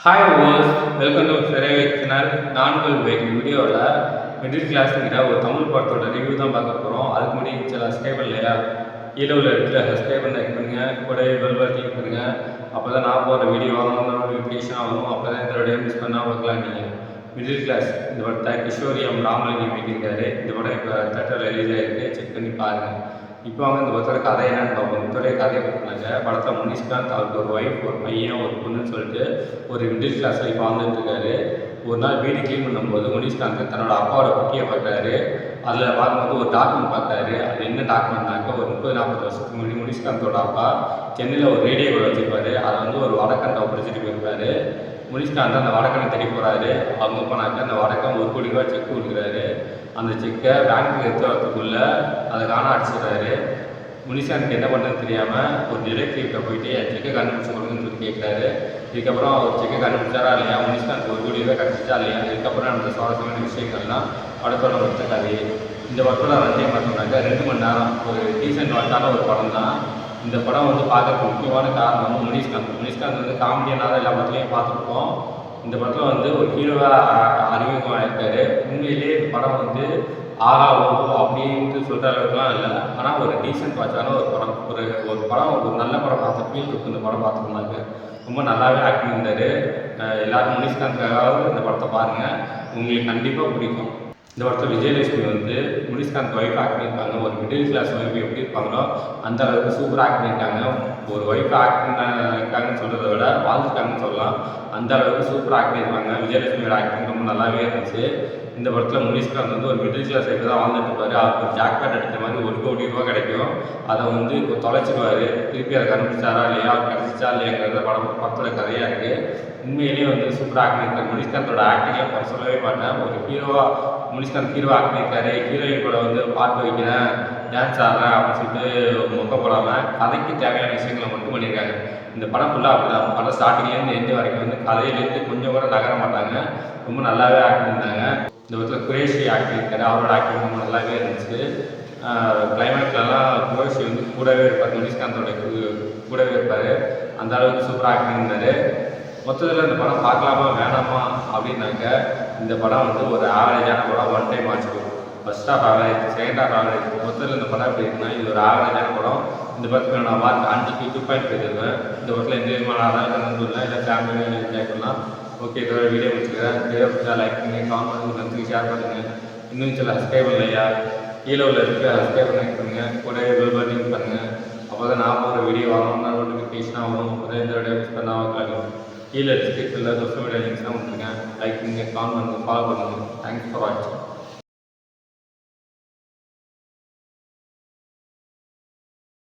Hi ஓஸ் welcome to சரேவை channel. நான்கள் வீடியோவில் மிடில் கிளாஸுங்கிற ஒரு தமிழ் படத்தோட ரிவ்யூ தான் பார்க்க போகிறோம். அதுக்கு முன்னாடி சில சப்ஸ்கிரைப் இல்லையா, கீழே உள்ள இடத்துல சப்ஸ்கிரைப் பண்ண பண்ணுங்கள், கூட பெல் பட்டன் பண்ணுங்கள். அப்போ தான் நான் போகிற வீடியோ வரணும், நோட்டிஃபிகேஷன் ஆகும். அப்போ தான் இந்த வீடியோ மிஸ் பண்ணால் பார்க்கலாம். நீங்கள் மிடில் கிளாஸ் இந்த படத்தை கிஷோரியம் ராமலிங்கம் வைக்கிறாரு. இந்த படம் இப்போ தேட்டரில் ரிலீஸ் ஆகிருக்கு, செக் பண்ணி பாருங்கள். இப்போ அவங்க இந்த படத்தோட கதை என்னன்னு பார்ப்போம். இதோடைய கதையை பார்த்தினாங்க, படத்தில் முனிஷ்காந்த் அவருக்கு ஒரு ஒய்ஃப், ஒரு பையன், ஒரு பொண்ணுன்னு சொல்லிட்டு ஒரு மிடில் கிளாஸ் லைஃப் வாழ்ந்துட்டு இருக்காரு. ஒரு நாள் வீடு க்ளீன் பண்ணும்போது முனிஷ்காந்த் தன்னோட அப்பாவோட குட்டியை பார்க்குறாரு. அதில் பார்க்கும்போது ஒரு டாக்குமெண்ட் பார்க்குறாரு. அது என்ன டாக்குமெண்ட்னாக்க, ஒரு 30-40 வருஷத்துக்கு முன்னாடி முனிஷ்காந்தோட அப்பா சென்னையில் ஒரு ரேடியோ கூட வச்சுருப்பாரு. அதை வந்து ஒரு வடக்கன் ஒப்படைச்சிட்டு போயிருப்பாரு. முனிஷ்காந்த் அந்த வடக்கனை தேடி போகிறாரு. அவங்க போனாக்க அந்த வடக்கன் ₹1 கோடி செக் கொடுக்குறாரு. அந்த செக்கை பேங்க்குக்கு எடுத்து வரத்துக்குள்ளே அதை காண அடிச்சிடுறாரு. முனிஷ்காந்த்க்கு என்ன பண்ணுறதுன்னு தெரியாமல் ஒரு டிடெக்டிவ்கிட்ட போயிட்டு என் செக்கை கண்டுபிடிச்சி கொடுங்கன்னு சொல்லி கேட்குறாரு. இதுக்கப்புறம் அவர் செக்கை கண்டுபிடிச்சாரா இல்லையா, முனிஷ்காந்த் ₹1 கோடி கிடச்சிச்சா இல்லையா, இதுக்கப்புறம் அந்த சுவாரஸ்யமான விஷயங்கள்லாம் படத்தோட கதை. இந்த படத்தோட ரன்டைம் பார்த்தோம்னாக்கா 2 மணி நேரம். ஒரு டீசென்ட் வாட்சான ஒரு படம் தான். இந்த படம் வந்து பார்க்கறதுக்கு முக்கியமான காரணம் வந்து முனிஷ்காந்த் வந்து காமெடியனாக எல்லா படத்துலையும் பார்த்துருப்போம். இந்த படத்தில் வந்து ஒரு ஹீரோவாக அறிமுகமாக இருக்காரு. உண்மையிலேயே இந்த படம் வந்து அப்படின்ட்டு சொல்கிற அளவுக்குலாம் இல்லை. ஆனால் ஒரு டீசென்ட் வாட்சான ஒரு படம். ஒரு நல்ல படம் பார்த்த ஃபீல் இருக்குது. இந்த படம் பார்த்தோம்னாக்க ரொம்ப நல்லாவே ஆக்டிங் இருந்தார். எல்லோரும் முனிஷ்காந்த்காக இந்த படத்தை பாருங்கள், உங்களுக்கு கண்டிப்பாக பிடிக்கும். இந்த படத்தில் விஜயலட்சுமி வந்து முனிஷ்காந்த் ஒய்ஃப் ஆக்ட் பண்ணியிருக்காங்க. ஒரு மிடில் கிளாஸ் ஒய்ஃப் எப்படி இருப்பாங்களோ அந்த அளவுக்கு சூப்பராக ஆக்ட் பண்ணியிருக்காங்க. ஒரு ஒய்ஃப் ஆக்ட் இருக்காங்கன்னு சொல்கிறத விட வாழ்ந்துருக்காங்கன்னு சொல்லலாம். அந்த அளவுக்கு சூப்பராக ஆக்ட் பண்ணியிருக்காங்க. விஜயலட்சுமியோட ஆக்டிங் ரொம்ப நல்லாவே இருந்துச்சு. இந்த படத்தில் முனிஷ்காந்த் வந்து ஒரு மிடில் கிளாஸ் லைஃப் தான் வாழ்ந்துட்டு இருப்பார். அவருக்கு ஒரு ஜாக்பாட் அடித்த மாதிரி ₹1 கோடி கிடைக்கும். அதை வந்து இப்போ தொலைச்சிடுவார். திருப்பி அதை கண்டுபிடிச்சாரா இல்லையா, அவர் கிடச்சிச்சா இல்லையாங்கிறத படத்தோட கதையாக இருக்குது. உண்மையிலேயே வந்து சூப்பராக ஆக்ட் பண்ணியிருக்காரு. முனிஷ்காந்தோட ஆக்டிங்லாம் நான் சொல்லவே மாட்டேன். ஒரு ஹீரோவாக முனிஷ்காந்த் ஹீரோ ஆக்ட் பண்ணியிருக்காரு. ஹீரோயின் கூட வந்து பாட்டு வைக்கிறேன், டான்ஸ் ஆடுறேன் அப்படின்னு சொல்லிட்டு மொக்க போடாமல் கதைக்கு தேவையான விஷயங்களை மட்டும் பண்ணியிருக்காங்க. இந்த படம் ஃபுல்லாக அப்படி தான். படம் ஸ்டார்டிங்லேருந்து எண்டு வரைக்கும் வந்து கதையிலேருந்து கொஞ்சம் கூட நகர மாட்டாங்க. ரொம்ப நல்லாவே ஆக்ட் பண்ணியிருந்தாங்க. இந்த படத்தில் குரேஷி ஆக்ட் பண்ணியிருக்காரு. அவரோட ஆக்டிங் ரொம்ப நல்லாவே இருந்துச்சு. கிளைமேக்ஸ்லாம் குரேஷி வந்து கூடவே இருப்பார், முனிஷ்காந்தோட கூடவே இருப்பார். அந்த அளவுக்கு சூப்பராக ஆக்ட் பண்ணியிருந்தார். மொத்தத்தில் இந்த படம் பார்க்கலாமா வேணாமா அப்படின்னாக்க, இந்த படம் வந்து ஒரு ஆவரேஜான படம். ஒன் டைம் வாட்ச் போகும். First half average, second half average. மொத்தத்தில் இந்த படம் எப்படி இருக்குன்னா, இது ஒரு ஆவரேஜான படம். இந்த படத்துக்கு நான் மார்க் 5க்கு 2.5 தருவேன். இந்த படத்தில் எந்த விதமான ஆதாரம் இல்லை, இல்லை ஃபேமிலியாக என்ஜாய் பண்ணலாம். ஓகே, இதோட வீடியோ முடிச்சுக்கிறேன். வீடியோ பிடிச்சா லைக் பண்ணுங்கள், காமெண்ட் பண்ணுங்கள், நன்றி, ஷேர் பண்ணுங்கள். இன்னும் சில சப்ஸ்கிரைப் இல்லையா, கீழே உள்ள இருக்க சப்ஸ்கிரைப் பண்ணுங்கள், கூட பெல் பட்டன் பண்ணுங்கள். அப்போ தான் நான் போகிற வீடியோ வரணும்னா நோட்டிஃபிகேஷனாக வரும். அப்போ தான் இந்த வீடியோ மிஸ் பண்ணால் பார்க்கலாம். கீழே டிஸ்கிரிப்ஷனில் சோஷியல் மீடியா லிங்க்ஸ்லாம் கொடுத்துருக்கேன். லைக் பண்ணுங்கள், காமெண்ட் பண்ணுங்கள், ஃபாலோ பண்ணுங்கள். தேங்க்ஸ் ஃபார் வாட்சிங்.